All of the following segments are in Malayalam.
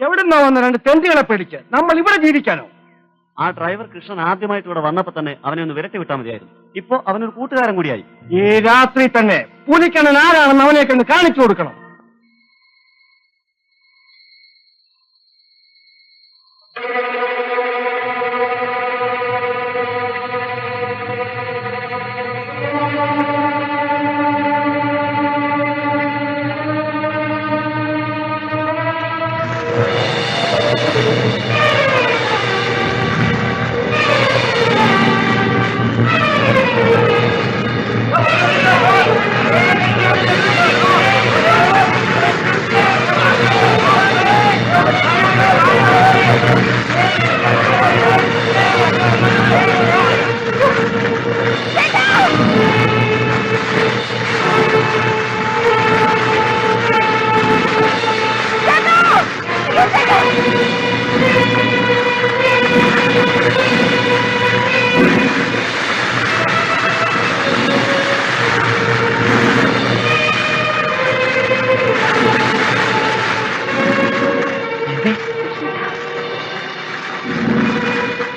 എവിടുന്നോ വന്ന രണ്ട് തെണ്ടികളെ പേടിച്ച് നമ്മൾ ഇവിടെ ജീവിക്കാനോ? ആ ഡ്രൈവർ കൃഷ്ണൻ ആദ്യമായിട്ട് ഇവിടെ വന്നപ്പോ തന്നെ അവനെ ഒന്ന് വിരട്ടി വിട്ടാൽ മതിയായിരുന്നു. ഇപ്പോ അവനൊരു കൂട്ടുകാരൻ കൂടിയായി. ഈ രാത്രി തന്നെ പുലിക്കണ്ണൻ ആരാണെന്ന് അവനെയൊക്കെ ഒന്ന് കാണിച്ചു കൊടുക്കണം.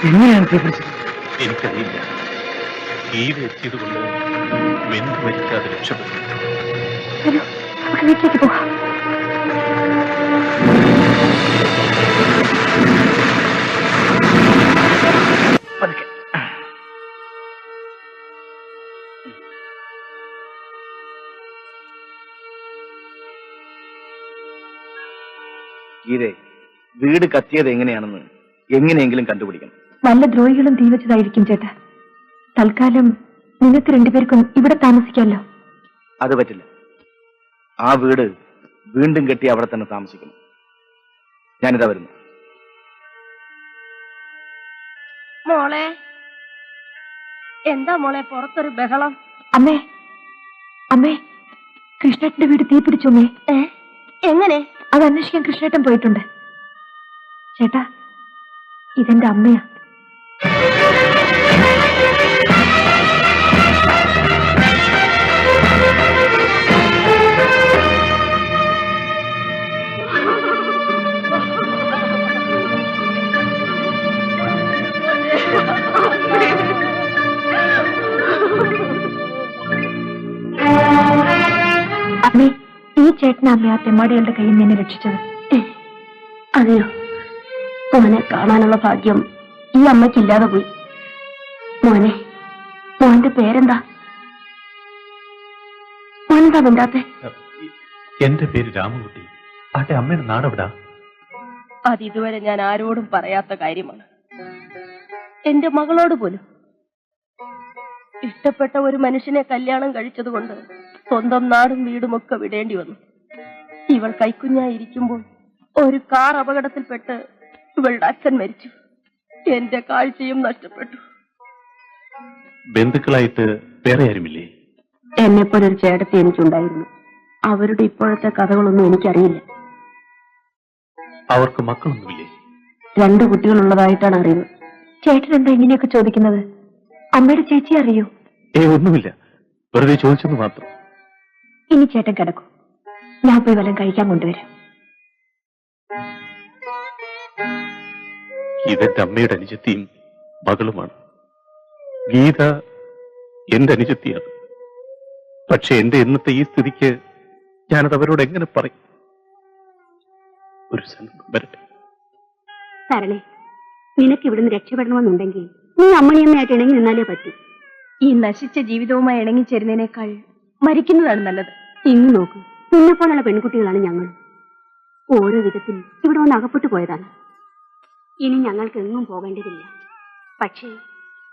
എങ്ങനെയാണ് പിടിച്ചത്? എനിക്കറിയില്ല. ഗീത എത്തിയതുകൊണ്ട് വെന്ത് മരിക്കാതെ രക്ഷപ്പെട്ടു. വീട്ടിലേക്ക് പോകാം. ഗീതേ, വീട് കത്തിയത് എങ്ങനെയാണെന്ന് എങ്ങനെയെങ്കിലും കണ്ടുപിടിക്കണം. വല്ല ദ്രോഹികളും തീവച്ചതായിരിക്കും ചേട്ടാ. തൽക്കാലം നിങ്ങൾക്ക് രണ്ടുപേർക്കും ഇവിടെ താമസിക്കാമല്ലോ. അത് പറ്റില്ല. ആ വീട് വീണ്ടും കെട്ടി അവിടെ തന്നെ താമസിക്കണം. ഞാനിതാ വരുന്നു. മോളെ, എന്താ മോളെ പുറത്തൊരു ബഹളം? അമ്മേ, അമ്മേ, കൃഷ്ണേട്ടന്റെ വീട് തീ പിടിച്ചോമേ. എങ്ങനെ? അത് അന്വേഷിക്കാൻ കൃഷ്ണേട്ടൻ പോയിട്ടുണ്ട്. ചേട്ടാ, ഇതെന്റെ അമ്മയാ. അമ്മേ, ഈ ചേട്ടന അമ്മ ആ തെമ്മാടികളുടെ കയ്യിൽ നിന്ന് രക്ഷിച്ചത്. അതെയോ? മോനെ കാണാനുള്ള ഭാഗ്യം ഈ അമ്മയ്ക്കില്ലാതെ പോയി. മോനെ, മോന്റെ പേരെന്താ? മോനെന്താ മിണ്ടാത്തെ? എന്റെ പേര് രാമൻകുട്ടി. ആട്ടെ, അമ്മയുടെ നാടെവിടാ? അതിതുവരെ ഞാൻ ആരോടും പറയാത്ത കാര്യമാണ്. എന്റെ മകളോട് പോലും. ഇഷ്ടപ്പെട്ട ഒരു മനുഷ്യനെ കല്യാണം കഴിച്ചതുകൊണ്ട് സ്വന്തം നാടും വീടുമൊക്കെ വിടേണ്ടി വന്നു. ഇവൾ കൈക്കുഞ്ഞായിരിക്കുമ്പോൾ ഒരു കാർ അപകടത്തിൽപ്പെട്ട് ഇവളുടെ അച്ഛൻ മരിച്ചു. എന്റെ കാഴ്ചയും നഷ്ടപ്പെട്ടു. ബന്ധുക്കളായിട്ട് വേറെ ആരുമില്ലേ? എന്നെപ്പോലൊരു ചേട്ടത്തി എനിക്കുണ്ടായിരുന്നു. അവരുടെ ഇപ്പോഴത്തെ കഥകളൊന്നും എനിക്കറിയില്ല. അവർക്ക് മക്കളൊന്നുമില്ലേ? 2 കുട്ടികളുള്ളതായിട്ടാണ് അറിവ്. ചേട്ടൻ എന്താ ഇങ്ങനെയൊക്കെ ചോദിക്കുന്നത്? അമ്മയുടെ ചേച്ചി അറിയോ? ഒന്നുമില്ല, വെറുതെ ചോദിച്ചെന്ന് മാത്രം. ഇനി ചേട്ടൻ കിടക്കും, ഞാൻ പോയി വല്ലതും കഴിക്കാൻ കൊണ്ടുവരാം. ഇതെന്റെ അമ്മയുടെ അനുജത്തിയും മകളുമാണ്. ഗീത എന്റെ അനുജത്തിയാണ്. പക്ഷെ എന്റെ ഇന്നത്തെ ഈ സ്ഥിതിക്ക് ഞാനത് അവരോട് എങ്ങനെ പറയും? ഒരു സന്ദർഭം വരട്ടെ. സരളെ, നിനക്ക് ഇവിടുന്ന് രക്ഷപ്പെടണമെന്നുണ്ടെങ്കിൽ നീ അമ്മണിയമ്മയായിട്ട് ഇണങ്ങി നിന്നാലേ പറ്റൂ. ഈ നശിച്ച ജീവിതവുമായി ഇണങ്ങിച്ചേരുന്നതിനേക്കാൾ മരിക്കുന്നതാണ് നല്ലത്. ഇന്ന് നോക്ക്, നിന്നെപ്പോലുള്ള പെൺകുട്ടികളാണ് ഞങ്ങൾ. ഓരോ വിധത്തിൽ ഇവിടെ വന്ന് അകപ്പെട്ടു പോയതാണ്. ഇനി ഞങ്ങൾക്ക് എങ്ങും പോകേണ്ടതില്ല. പക്ഷേ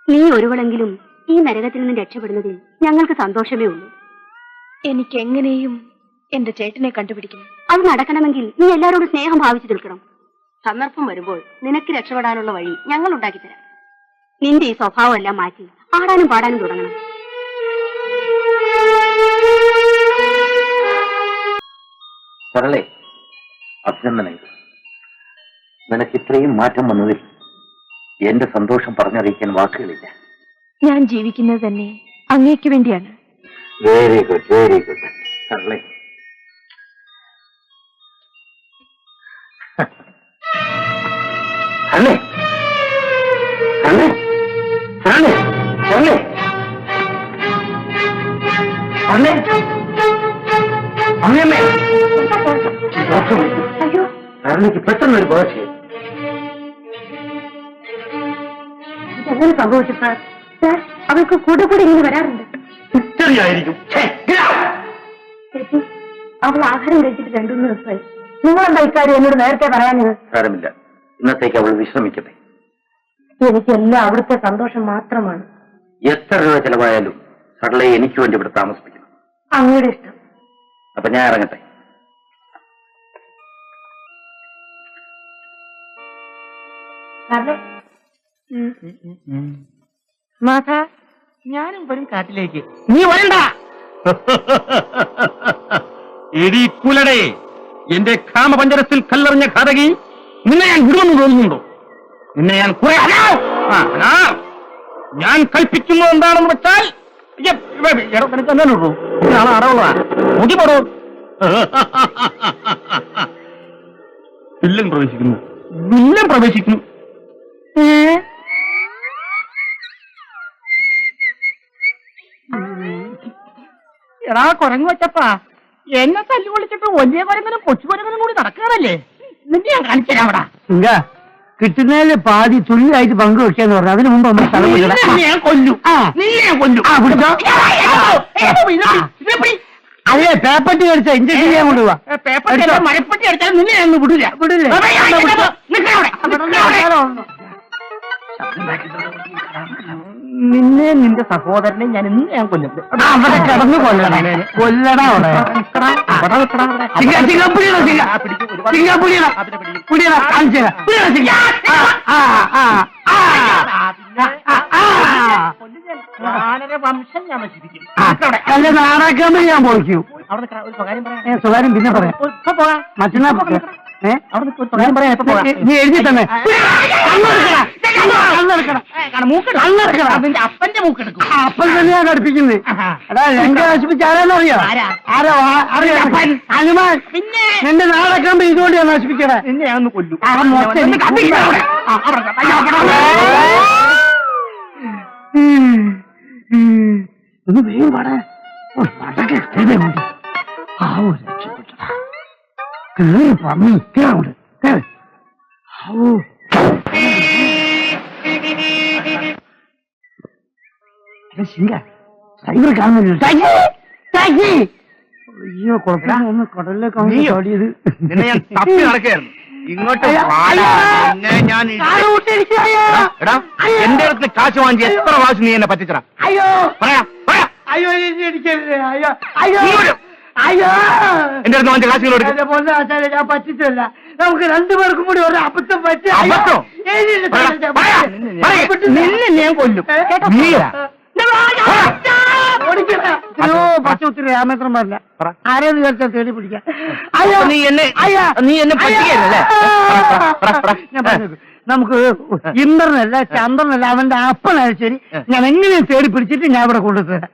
നീ ഒരുവളെങ്കിലും ഈ നരകത്തിൽ നിന്ന് രക്ഷപ്പെടുന്നതിൽ ഞങ്ങൾക്ക് സന്തോഷമേ ഉള്ളൂ. എനിക്ക് എങ്ങനെയും എന്റെ ചേട്ടനെ കണ്ടുപിടിക്കണം. അത് നടക്കണമെങ്കിൽ നീ എല്ലാവരോടും സ്നേഹം ഭാവിച്ചു നിൽക്കണം. സന്ദർഭം വരുമ്പോൾ നിനക്ക് രക്ഷപ്പെടാനുള്ള വഴി ഞങ്ങൾ ഉണ്ടാക്കിത്തരാം. നിന്റെ ഈ സ്വഭാവം എല്ലാം മാറ്റി ആടാനും പാടാനും തുടങ്ങണം. സരളെ, അഭിനന്ദനങ്ങൾ. നിനക്ക് ഇത്രയും മാറ്റം വന്നതിൽ എന്റെ സന്തോഷം പറഞ്ഞറിയിക്കാൻ വാക്കുകളില്ല. ഞാൻ ജീവിക്കുന്നത് തന്നെ അങ്ങേക്ക് വേണ്ടിയാണ്. Very good, very good. സരളെ, സരണിക്ക് പെട്ടെന്നൊരു ബോധം ഇതെങ്ങനെ സംഭവിച്ചു സാർ? സാർ, അവൾക്ക് കൂടെ കൂടെ ഇങ്ങനെ വരാറുണ്ട്. ശരിയായിരിക്കും. ചേച്ചി, അവൾ ആഹാരം കഴിച്ചിട്ട് 2-3 ദിവസമായി. നിങ്ങളെന്താ ഇക്കാര്യം എന്നോട് നേരത്തെ പറയാഞ്ഞത്? സാരമില്ല, ഇന്നത്തേക്ക് അവൾ വിശ്രമിക്കട്ടെ. എനിക്കെല്ലാം അവിടുത്തെ സന്തോഷം മാത്രമാണ്. എത്ര രൂപ ചെലവായാലും സരളയെ എനിക്ക് വേണ്ടി ഇവിടെ താമസിപ്പിക്കണം. അങ്ങയുടെ ഇഷ്ടം. അപ്പൊ ഞാൻ ഇറങ്ങട്ടെ. മാധ, ഞാനും വരും കാട്ടിലേക്ക്. നീ വരണ്ട. എടി കുലടേ, എന്റെ കാമപഞ്ചരത്തിൽ കല്ലെറിഞ്ഞ ഘാതകി, നിന്നെ ഞാൻ വിടുമെന്ന് തോന്നുന്നുണ്ടോ? നിന്നെ ഞാൻ കുറെ ഞാൻ കൽപ്പിക്കുന്നത് എന്താണെന്ന് വെച്ചാൽ ഇതാണ് അറവുള്ളതാ. നോക്കിപ്പോടൂ. വില്ലൻ പ്രവേശിക്കുന്നു. വില്ലൻ പ്രവേശിക്കുന്നു. എടാ കുരങ്ങ് വെച്ചപ്പാ, എന്നെ തല്ലു വിളിച്ചിട്ട് വലിയ കുരങ്ങനും കൊച്ചു കുരങ്ങനും കൂടി നടക്കുകയാണല്ലേ? നിന്നെ ഞാൻ കാണിച്ചു തരാം. അവിടെ കിട്ടുന്നതിൽ പാതി തുല്യമായിട്ട് പങ്കുവെക്കാന്ന് പറഞ്ഞു. അതിനു മുമ്പ് ഒന്ന് സ്ഥലം ഞാൻ കൊല്ലു. അതെ, പേപ്പട്ടി അടിച്ച ഇഞ്ചക്ഷൻ ചെയ്യാൻ കൊണ്ടുപോവാ. മരപ്പട്ടി അടിച്ചാൽ നിന്നെ ഞാൻ വിടില്ല. നിന്നെ നിന്റെ സഹോദരനെ ഞാൻ ഇന്ന് ഞാൻ കൊല്ലും. അവിടെ കിടന്ന് കൊല്ലടാ. വംശം ഞാൻ നശിപ്പിക്കും. അല്ല, നാടാക്കുമ്പോ ഞാൻ പൊളിക്കും. സ്വകാര്യം പിന്നെ പറയാം. മറ്റന്നാ അവിടെ പറയാം. നീ എഴുതി തന്നെ അപ്പന്റെ മൂക്കെടുക്കും. അപ്പൻ തന്നെ ഞാൻ കടുപ്പിക്കുന്നത്. എടാ, എന്റെ നശിപ്പിച്ച ആരാന്നറിയോ? ഹനുമാൻ. എന്റെ നാടൊക്കെ ഇതുകൊണ്ട് ഞാൻ നശിപ്പിക്കണേ. എന്നെ ഞാൻ ഒന്ന് കൊല്ലും. ഒന്ന് വേഗം പാടാ. രക്ഷപ്പെട്ടതാ. കേറി പറഞ്ഞു കേറുണ്ട്. സൈബർ കാണുന്നില്ല. അയ്യോ, കുഴപ്പമില്ല. കടലിലേക്ക് ഓടിയത്. നിന്നെ ഞാൻ തപ്പി നടക്കുകയായിരുന്നു. ഇങ്ങോട്ട് എന്റെ അടുത്ത് കാശ് വാങ്ങി എത്ര പ്രാവശ്യം നീ എന്നെ പറ്റിച്ചടാ? അയ്യോ പറയാ. അയ്യോ എനിക്കല്ലേ. അയ്യോ അയ്യോ അയ്യോ, എന്റെ അടുത്ത് വാങ്ങിച്ച കാശുകൾ ഞാൻ പറ്റിച്ചല്ല. നമുക്ക് 2 പേർക്കും കൂടി ഒരു അബദ്ധം പറ്റി. നിന്നെ ഞാൻ കൊല്ലും. പച്ചൊത്തിരി രാമേന്ദ്രൻ പറഞ്ഞ ആരെന്ന് വിചാരിച്ചാൽ തേടി പിടിക്കാം. അയ്യോ, നീ എന്നെ പറ്റിക്കല്ലേ? ഞാൻ പറഞ്ഞത്, നമുക്ക് ഇന്ദ്രനല്ല ചന്ദ്രനല്ല അവന്റെ അപ്പനായാലും ശരി, ഞാൻ എങ്ങനെയും തേടി പിടിച്ചിട്ട് ഞാൻ ഇവിടെ കൊണ്ടുതരാം.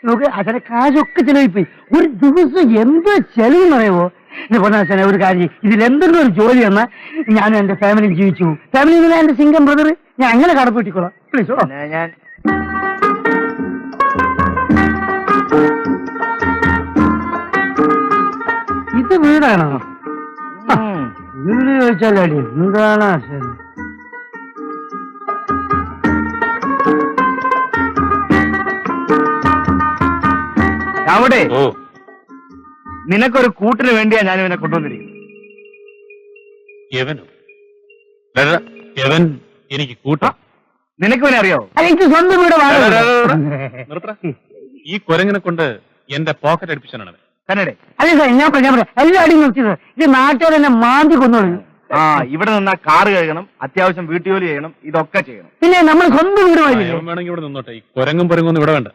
നോക്ക്, അതിന്റെ കാശൊക്കെ ചെലവിപ്പോയി. ഒരു ദിവസം എന്ത് ചെലവെന്നറിയാവോ? എന്റെ പൊന്നാശാനെ, ഒരു കാര്യം, ഇതിൽ എന്തെങ്കിലും ഒരു ജോലി വന്നാൽ ഞാനും എന്റെ ഫാമിലിയും ജീവിച്ചു. ഫാമിലി എന്നാൽ എന്റെ സിംഗം ബ്രദർ, ഞാൻ അങ്ങനെ കടപ്പെട്ടിക്കോളാം. പ്ലീസ്. ഞാൻ ഇത് വീടാണോ? വീട് ചോദിച്ചാലടി എന്താണ് ശരി. അവിടെ നിനക്കൊരു കൂട്ടിന് വേണ്ടിയാ ഞാൻ ഇവനെ കൊണ്ടുവന്നിരിക്കുന്നത്. എനിക്ക് കൂട്ടാം. നിനക്ക് ഇവനെ അറിയോ? എനിക്ക് സ്വന്തം വീട് ഈ കുരങ്ങിനെ കൊണ്ട് എന്റെ പോക്കറ്റ് അടുപ്പിച്ചാണ് കന്നഡേ. അതെ സാർ, ഞാൻ പറയാം. എല്ലാവരും നിർത്തിയത് ഇത് നാട്ടോടെ എന്നെ മാന്തി കൊന്നോളൂ. ഇവിടെ നിന്നാ കാറ് കഴുകണം, അത്യാവശ്യം വീട്ടുജോലി ചെയ്യണം, ഇതൊക്കെ ചെയ്യണം. പിന്നെ നമ്മൾ സ്വന്തം വീട് വേണമെങ്കിൽ ഇവിടെ നിന്നോട്ടെ. ഈ കുരങ്ങും പൊരങ്ങൊന്നും ഇവിടെ വേണ്ട.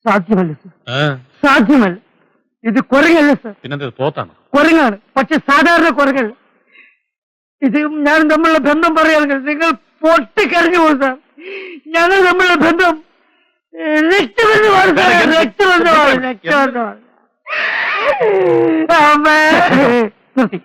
സാധ്യമല്ല സാർ, സാധ്യമല്ല. ഇത് കുരങ്ങല്ല സാർ. പിന്നെ പോത്താണ്. കുരങ്ങാണ്, പക്ഷെ സാധാരണ കുരങ്ങല്ല. ഇത് ഞാൻ തമ്മിലുള്ള ബന്ധം പറയുകയാണെങ്കിൽ നിങ്ങൾ പൊട്ടിക്കരഞ്ഞു പോകും സാർ. ഞങ്ങൾ തമ്മിലുള്ള ബന്ധം രക്തബന്ധമാണ് സാർ, രക്തബന്ധമാണ്, രക്തബന്ധമാണ്. നിർത്തി.